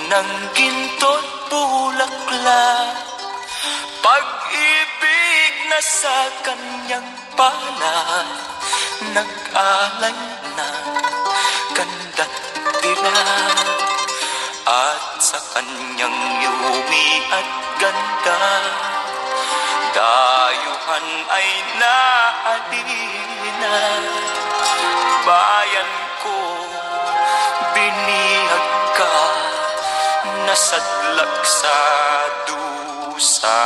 ng ginto't bulaklak, pag-ibig na sa kanyang palad, nag-alay na ganda't dilag. At sa kanyang yumi at ganda, dayuhan ay naalina. Bayan ko, binihag ka, nasadlak sa dusa.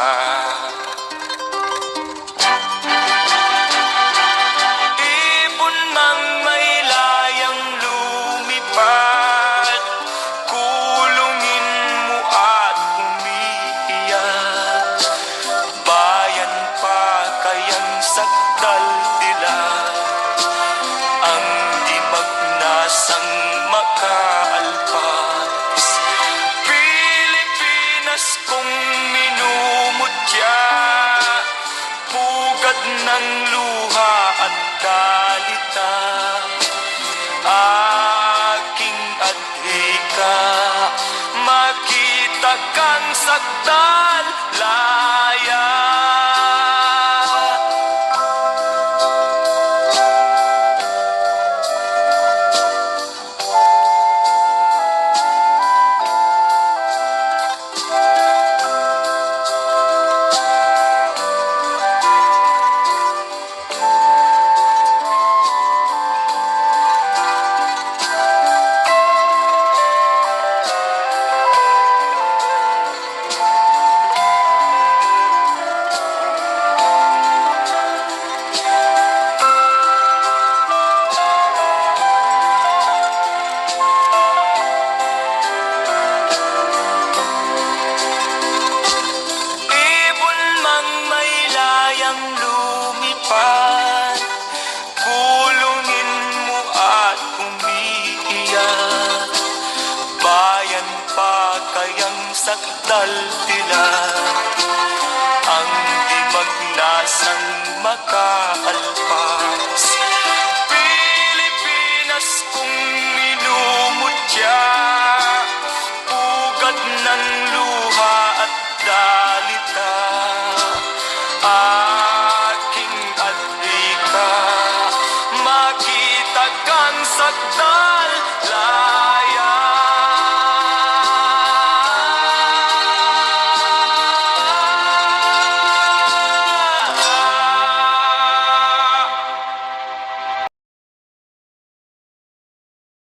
Ibon mang may layang lumipad, kulungin mo at umiiyak. Bayan pa kayang sakdal dilag, ang di magnasang makaalpas. Pilipinas kong minumutya, pugad ng luha at dalita. Aking adhika, makita kang sakdal laya. Kulungin mo at umiiyak. Bayan pa kayang sakdal dilag, ang di magnasang makaalpas. Pilipinas kong minumutya, pugad ng luha at dalita. Aking adhika, makita kang sakdal laya.